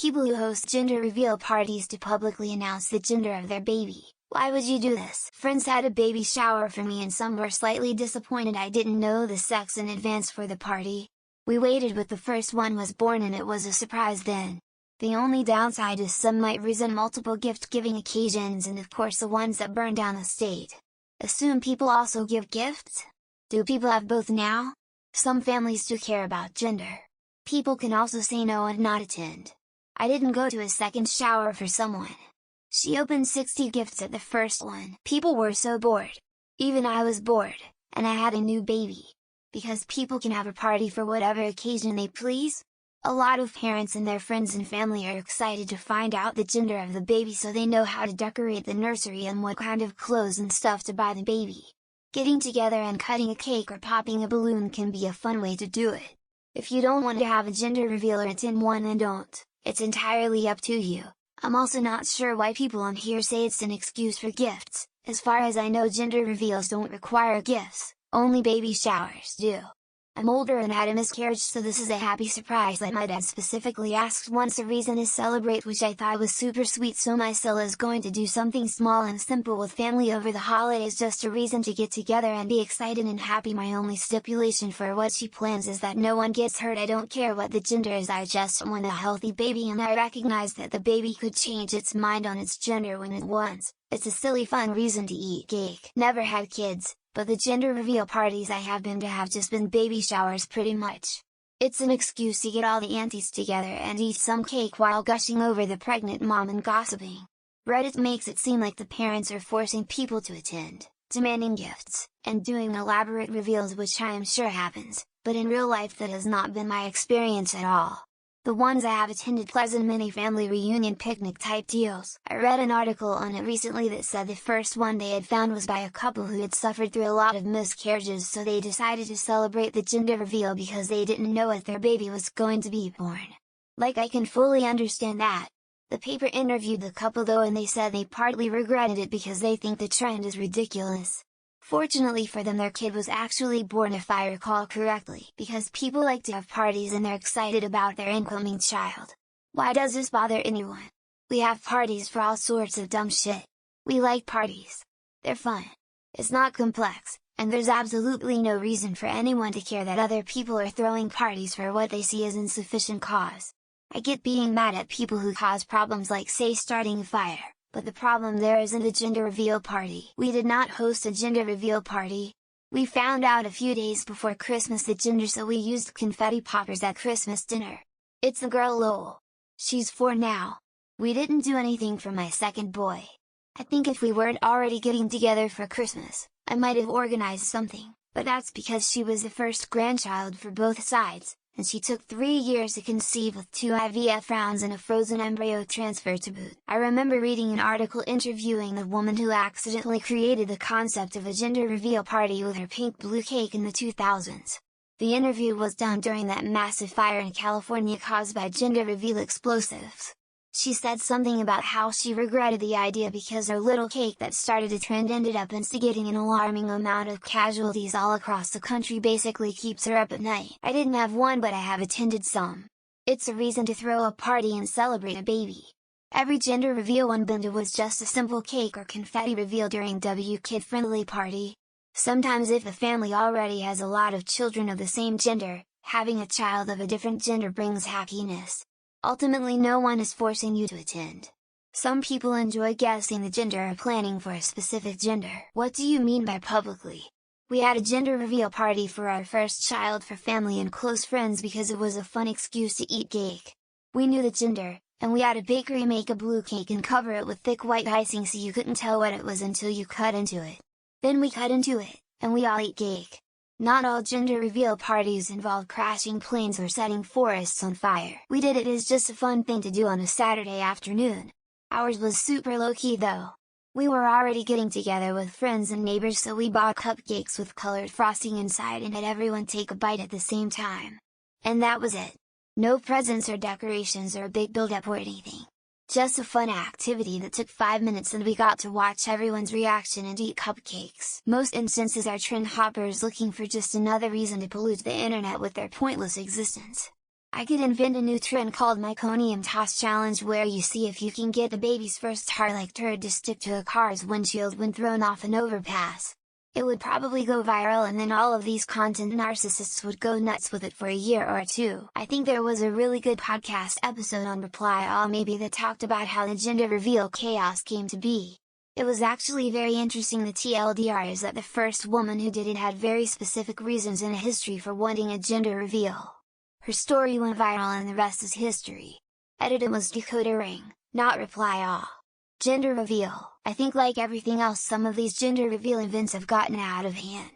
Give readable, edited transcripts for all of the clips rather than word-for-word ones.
People who host gender reveal parties to publicly announce the gender of their baby. Why would you do this? Friends had a baby shower for me and some were slightly disappointed I didn't know the sex in advance for the party. We waited with the first one was born and it was a surprise then. The only downside is some might resent multiple gift-giving occasions and of course the ones that burn down the state. Assume people also give gifts? Do people have both now? Some families do care about gender. People can also say no and not attend. I didn't go to a second shower for someone. She opened 60 gifts at the first one. People were so bored. Even I was bored, and I had a new baby. Because people can have a party for whatever occasion they please? A lot of parents and their friends and family are excited to find out the gender of the baby so they know how to decorate the nursery and what kind of clothes and stuff to buy the baby. Getting together and cutting a cake or popping a balloon can be a fun way to do it. If you don't want to have a gender reveal or attend one then don't, it's entirely up to you. I'm also not sure why people on here say it's an excuse for gifts. As far as I know gender reveals don't require gifts, only baby showers do. I'm older and had a miscarriage so this is a happy surprise that my dad specifically asked once a reason to celebrate which I thought was super sweet so my Scylla is going to do something small and simple with family over the holidays just a reason to get together and be excited and happy my only stipulation for what she plans is that no one gets hurt I don't care what the gender is I just want a healthy baby and I recognize that the baby could change its mind on its gender when it wants, it's a silly fun reason to eat cake. Never had kids. But the gender reveal parties I have been to have just been baby showers pretty much. It's an excuse to get all the aunties together and eat some cake while gushing over the pregnant mom and gossiping. Reddit makes it seem like the parents are forcing people to attend, demanding gifts, and doing elaborate reveals which I am sure happens, but in real life that has not been my experience at all. The ones I have attended pleasant mini family reunion picnic type deals. I read an article on it recently that said the first one they had found was by a couple who had suffered through a lot of miscarriages so they decided to celebrate the gender reveal because they didn't know if their baby was going to be born. Like I can fully understand that. The paper interviewed the couple though and they said they partly regretted it because they think the trend is ridiculous. Fortunately for them their kid was actually born if I recall correctly because people like to have parties and they're excited about their incoming child. Why does this bother anyone? We have parties for all sorts of dumb shit. We like parties. They're fun. It's not complex, and there's absolutely no reason for anyone to care that other people are throwing parties for what they see as insufficient cause. I get being mad at people who cause problems like say starting a fire. But the problem there isn't a gender reveal party. We did not host a gender reveal party. We found out a few days before Christmas the gender so we used confetti poppers at Christmas dinner. It's the girl lol. She's 4 now. We didn't do anything for my second boy. I think if we weren't already getting together for Christmas, I might have organized something, but that's because she was the first grandchild for both sides, and she took 3 years to conceive with 2 IVF rounds and a frozen embryo transfer to boot. I remember reading an article interviewing the woman who accidentally created the concept of a gender reveal party with her pink blue cake in the 2000s. The interview was done during that massive fire in California caused by gender reveal explosives. She said something about how she regretted the idea because her little cake that started a trend ended up instigating an alarming amount of casualties all across the country basically keeps her up at night. I didn't have one but I have attended some. It's a reason to throw a party and celebrate a baby. Every gender reveal one been to was just a simple cake or confetti reveal during kid-friendly party. Sometimes if a family already has a lot of children of the same gender, having a child of a different gender brings happiness. Ultimately no one is forcing you to attend. Some people enjoy guessing the gender or planning for a specific gender. What do you mean by publicly? We had a gender reveal party for our first child for family and close friends because it was a fun excuse to eat cake. We knew the gender, and we had a bakery make a blue cake and cover it with thick white icing so you couldn't tell what it was until you cut into it. Then we cut into it, and we all ate cake. Not all gender reveal parties involve crashing planes or setting forests on fire. We did it as just a fun thing to do on a Saturday afternoon. Ours was super low-key though. We were already getting together with friends and neighbors so we bought cupcakes with colored frosting inside and had everyone take a bite at the same time. And that was it. No presents or decorations or a big build-up or anything. Just a fun activity that took 5 minutes and we got to watch everyone's reaction and eat cupcakes. Most instances are trend hoppers looking for just another reason to pollute the internet with their pointless existence. I could invent a new trend called Myconium Toss Challenge where you see if you can get the baby's first tar-like turd to stick to a car's windshield when thrown off an overpass. It would probably go viral and then all of these content narcissists would go nuts with it for a year or two. I think there was a really good podcast episode on Reply All maybe that talked about how the gender reveal chaos came to be. It was actually very interesting. The TLDR is that the first woman who did it had very specific reasons and a history for wanting a gender reveal. Her story went viral and the rest is history. Edited was Decoder Ring, not Reply All. Gender reveal. I think like everything else some of these gender reveal events have gotten out of hand.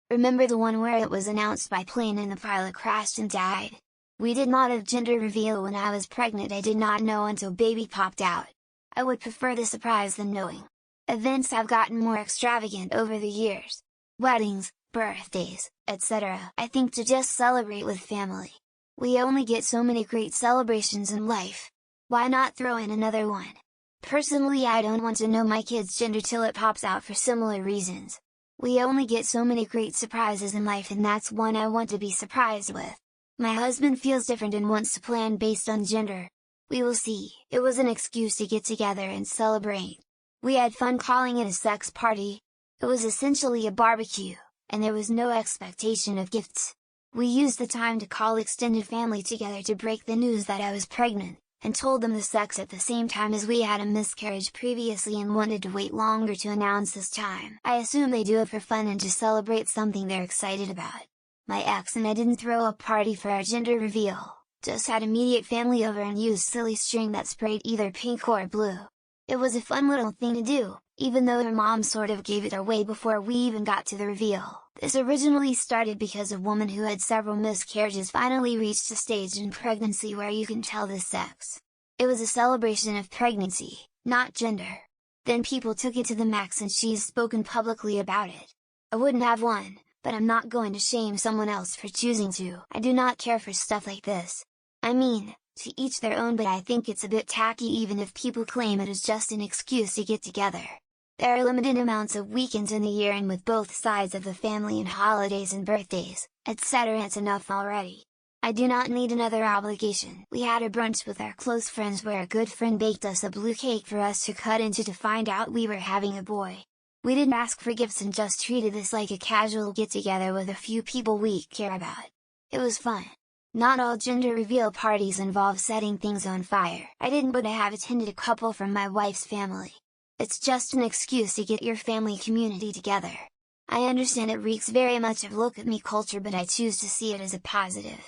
Remember the one where it was announced by plane and the pilot crashed and died? We did not have gender reveal when I was pregnant. I did not know until baby popped out. I would prefer the surprise than knowing. Events have gotten more extravagant over the years. Weddings, birthdays, etc. I think to just celebrate with family. We only get so many great celebrations in life. Why not throw in another one? Personally I don't want to know my kid's gender till it pops out for similar reasons. We only get so many great surprises in life and that's one I want to be surprised with. My husband feels different and wants to plan based on gender. We will see. It was an excuse to get together and celebrate. We had fun calling it a sex party. It was essentially a barbecue, and there was no expectation of gifts. We used the time to call extended family together to break the news that I was pregnant, and told them the sex at the same time as we had a miscarriage previously and wanted to wait longer to announce this time. I assume they do it for fun and to celebrate something they're excited about. My ex and I didn't throw a party for our gender reveal, just had immediate family over and used silly string that sprayed either pink or blue. It was a fun little thing to do, even though her mom sort of gave it away before we even got to the reveal. This originally started because a woman who had several miscarriages finally reached a stage in pregnancy where you can tell the sex. It was a celebration of pregnancy, not gender. Then people took it to the max and she's spoken publicly about it. I wouldn't have one, but I'm not going to shame someone else for choosing to. I do not care for stuff like this. I mean, to each their own, but I think it's a bit tacky even if people claim it is just an excuse to get together. There are limited amounts of weekends in the year and with both sides of the family and holidays and birthdays, etc. it's enough already. I do not need another obligation. We had a brunch with our close friends where a good friend baked us a blue cake for us to cut into to find out we were having a boy. We didn't ask for gifts and just treated this like a casual get-together with a few people we care about. It was fun. Not all gender reveal parties involve setting things on fire. I didn't, but I have attended a couple from my wife's family. It's just an excuse to get your family community together. I understand it reeks very much of look at me culture, but I choose to see it as a positive.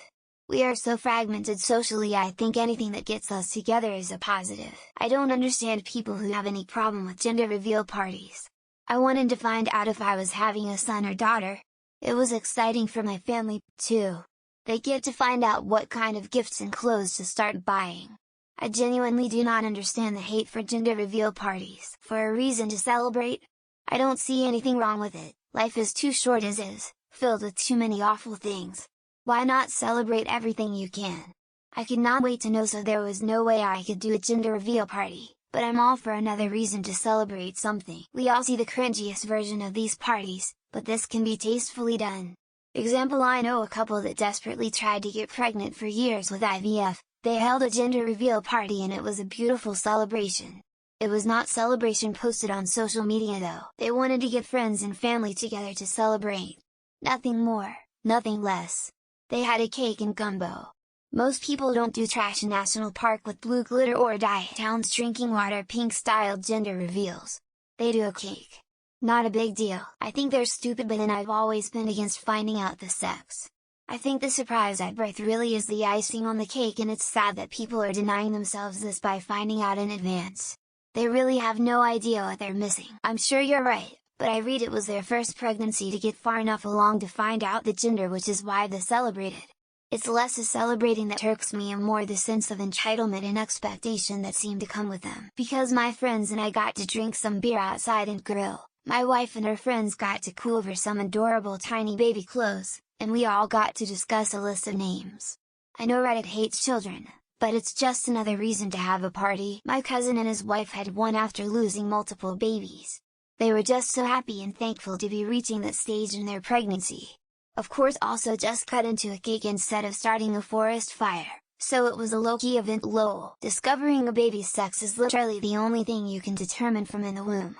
We are so fragmented socially. I think anything that gets us together is a positive. I don't understand people who have any problem with gender reveal parties. I wanted to find out if I was having a son or daughter. It was exciting for my family, too. They get to find out what kind of gifts and clothes to start buying. I genuinely do not understand the hate for gender reveal parties. For a reason to celebrate? I don't see anything wrong with it. Life is too short as is, filled with too many awful things. Why not celebrate everything you can? I could not wait to know, so there was no way I could do a gender reveal party, but I'm all for another reason to celebrate something. We all see the cringiest version of these parties, but this can be tastefully done. Example: I know a couple that desperately tried to get pregnant for years with IVF. They held a gender reveal party and it was a beautiful celebration. It was not celebration posted on social media though. They wanted to get friends and family together to celebrate. Nothing more, nothing less. They had a cake and gumbo. Most people don't do trash in National Park with blue glitter or dye towns drinking water pink styled gender reveals. They do a cake. Not a big deal. I think they're stupid, but then I've always been against finding out the sex. I think the surprise at birth really is the icing on the cake, and it's sad that people are denying themselves this by finding out in advance. They really have no idea what they're missing. I'm sure you're right, but I read it was their first pregnancy to get far enough along to find out the gender, which is why they celebrated. It's less a celebrating that irks me and more the sense of entitlement and expectation that seemed to come with them. Because my friends and I got to drink some beer outside and grill, my wife and her friends got to coo over some adorable tiny baby clothes, and we all got to discuss a list of names. I know Reddit hates children, but it's just another reason to have a party. My cousin and his wife had one after losing multiple babies. They were just so happy and thankful to be reaching that stage in their pregnancy. Of course also just cut into a cake instead of starting a forest fire, so it was a low-key event lol. Discovering a baby's sex is literally the only thing you can determine from in the womb.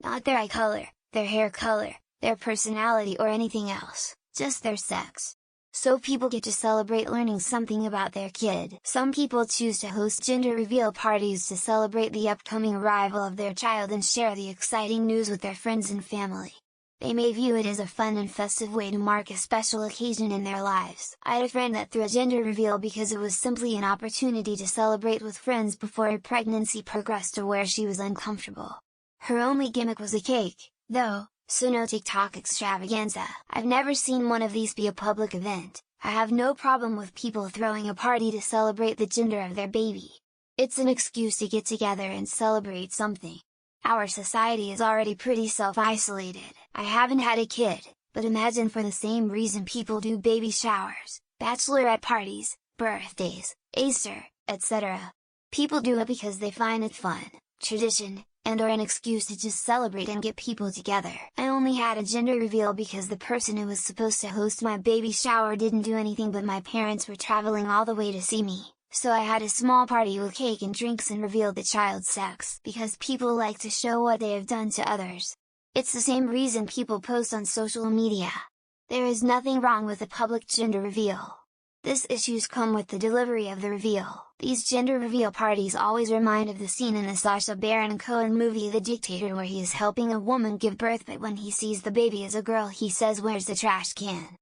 Not their eye color, their hair color, their personality or anything else, just their sex. So people get to celebrate learning something about their kid. Some people choose to host gender reveal parties to celebrate the upcoming arrival of their child and share the exciting news with their friends and family. They may view it as a fun and festive way to mark a special occasion in their lives. I had a friend that threw a gender reveal because it was simply an opportunity to celebrate with friends before her pregnancy progressed to where she was uncomfortable. Her only gimmick was a cake, though, so no TikTok extravaganza. I've never seen one of these be a public event. I have no problem with people throwing a party to celebrate the gender of their baby. It's an excuse to get together and celebrate something. Our society is already pretty self-isolated. I haven't had a kid, but imagine for the same reason people do baby showers, bachelorette parties, birthdays, Easter, etc. People do it because they find it fun, tradition, and/or an excuse to just celebrate and get people together. I only had a gender reveal because the person who was supposed to host my baby shower didn't do anything, but my parents were traveling all the way to see me, so I had a small party with cake and drinks and revealed the child's sex. Because people like to show what they have done to others. It's the same reason people post on social media. There is nothing wrong with a public gender reveal. These issues come with the delivery of the reveal. These gender reveal parties always remind of the scene in the Sacha Baron Cohen movie The Dictator where he is helping a woman give birth, but when he sees the baby as a girl he says, "Where's the trash can?"